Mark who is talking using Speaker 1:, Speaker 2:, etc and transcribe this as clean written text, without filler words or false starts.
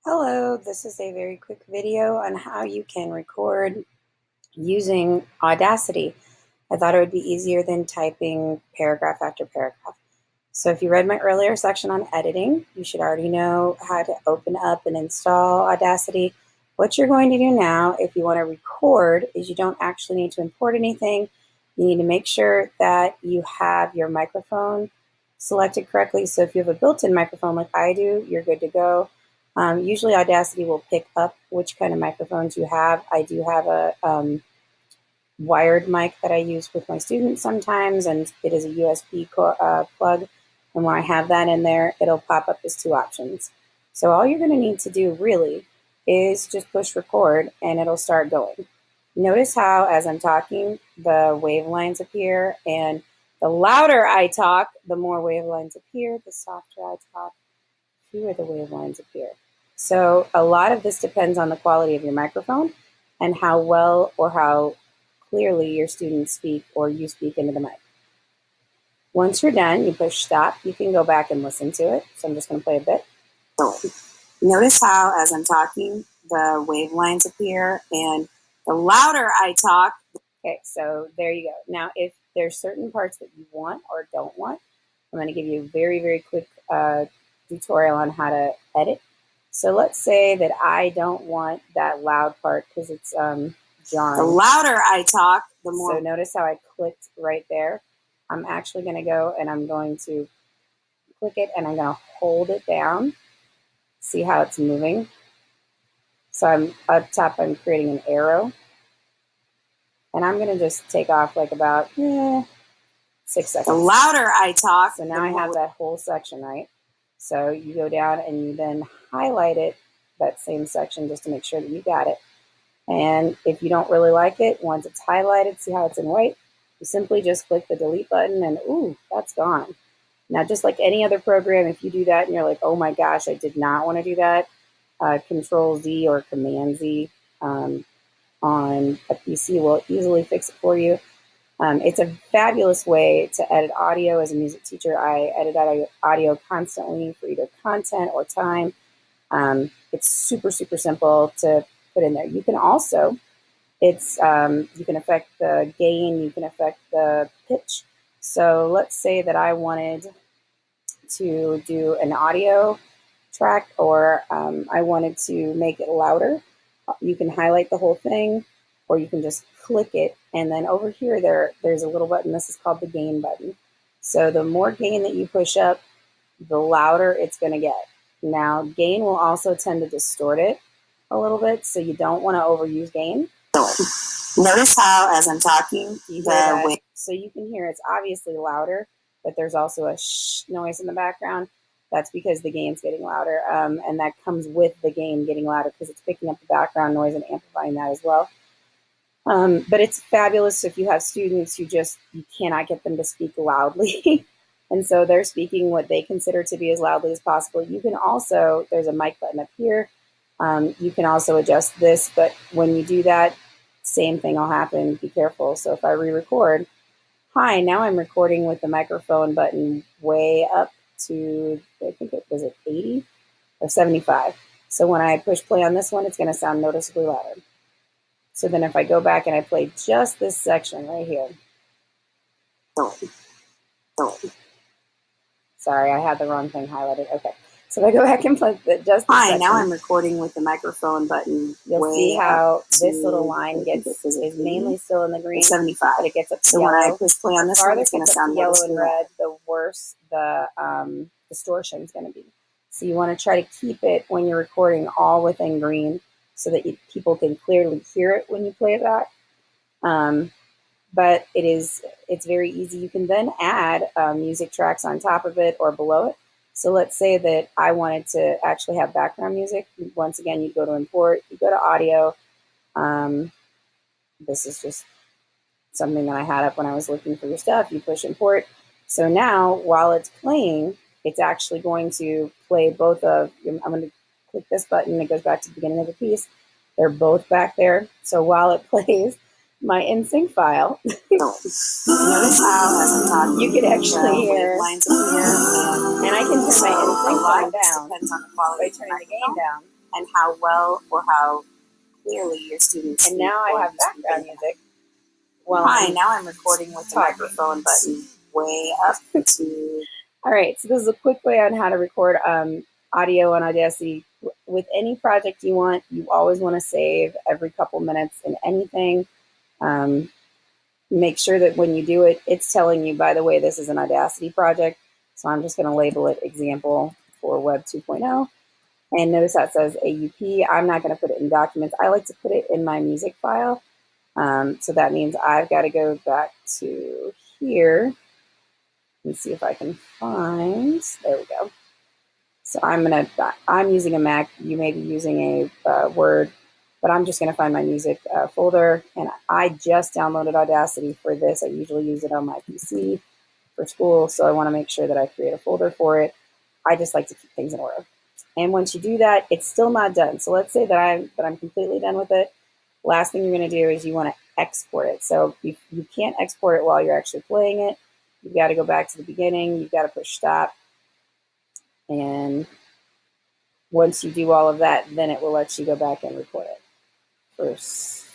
Speaker 1: Hello, this is a very quick video on how you can record using Audacity. I thought it would be easier than typing paragraph after paragraph. So if you read my earlier section on editing, you should already know how to open up and install Audacity. What you're going to do now, if you want to record, is you don't actually need to import anything. You need to make sure that you have your microphone selected correctly. So if you have a built-in microphone like I do, you're good to go. Usually Audacity will pick up which kind of microphones you have. I do have a wired mic that I use with my students sometimes, and it is a USB plug. And when I have that in there, it'll pop up as two options. So all you're going to need to do really is just push record and it'll start going. Notice how as I'm talking, the wave lines appear, and the louder I talk, the more wave lines appear. The softer I talk, fewer the wave lines appear. So a lot of this depends on the quality of your microphone and how well or how clearly your students speak or you speak into the mic. Once you're done, you push stop. You can go back and listen to it. So I'm just going to play a bit. Notice how as I'm talking, the wave lines appear, and the louder I talk. Okay, so there you go. Now, if there's certain parts that you want or don't want, I'm going to give you a very, very quick tutorial on how to edit. So let's say that I don't want that loud part because it's jarring. The louder I talk, the more. So notice how I clicked right there. I'm actually going to go and I'm going to click it and I'm going to hold it down. See how it's moving. So I'm up top, I'm creating an arrow. And I'm going to just take off like about 6 seconds. The louder I talk. So now I have that whole section, right? So you go down and you then highlight it, that same section, just to make sure that you got it. And if you don't really like it, once it's highlighted, see how it's in white? You simply just click the delete button and ooh, that's gone. Now, just like any other program, if you do that and you're like, oh my gosh, I did not want to do that, Control Z or Command Z on a PC will easily fix it for you. It's a fabulous way to edit audio. As a music teacher, I edit audio constantly for either content or time. It's super, super simple to put in there. You can also, you can affect the gain, you can affect the pitch. So let's say that I wanted to do an audio track, or I wanted to make it louder. You can highlight the whole thing, or you can just click it, and then over here there's a little button. This is called the gain button. So the more gain that you push up, the louder it's going to get. Now, gain will also tend to distort it a little bit, so you don't want to overuse gain. Notice how as I'm talking, so you can hear it's obviously louder, but there's also a shh noise in the background. That's because the gain's getting louder, and that comes with the gain getting louder because it's picking up the background noise and amplifying that as well. But it's fabulous if you have students who you cannot get them to speak loudly, and so they're speaking what they consider to be as loudly as possible. You can also, there's a mic button up here. You can also adjust this, but when you do that, same thing will happen. Be careful. So if I re-record, hi, now I'm recording with the microphone button way up to, I think it was at 80 or 75. So when I push play on this one, it's going to sound noticeably louder. So then if I go back and I play just this section right here. Sorry, I had the wrong thing highlighted. Okay. So if I go back and play just this section, now I'm recording with the microphone button. You'll see how this little line is mainly still in the green, 75, but it gets up to yellow. When I push play on this one, it's going to sound yellow and red. The worse the distortion is going to be. So you want to try to keep it when you're recording all within green, so that people can clearly hear it when you play it back. But it's very easy. You can then add music tracks on top of it or below it. So let's say that I wanted to actually have background music. Once again, you go to import, you go to audio. This is just something that I had up when I was looking for your stuff. You push import. So now while it's playing, it's actually going to play both of, I'm going to click this button. It goes back to the beginning of the piece. They're both back there. So while it plays my NSYNC file, notice how as I'm talking, you can actually hear lines appear, and I can turn my NSYNC volume down by turning the gain down. and how well or how clearly your students. And now I have background music. Well, hi, now I'm recording with the microphone button way up to. All right, so this is a quick way on how to record audio on Audacity. With any project you want, you always want to save every couple minutes in anything. Make sure that when you do it, it's telling you, by the way, this is an Audacity project. So I'm just going to label it example for Web 2.0. And notice that says AUP. I'm not going to put it in documents. I like to put it in my music file. So that means I've got to go back to here and see if I can find, there we go. So I'm using a Mac, you may be using a Word, but I'm just gonna find my music folder, and I just downloaded Audacity for this. I usually use it on my PC for school, so I wanna make sure that I create a folder for it. I just like to keep things in order. And once you do that, it's still not done. So let's say that I'm completely done with it. Last thing you're gonna do is you wanna export it. So you can't export it while you're actually playing it. You've got to go back to the beginning. You've got to push stop. And once you do all of that, then it will let you go back and record it. First,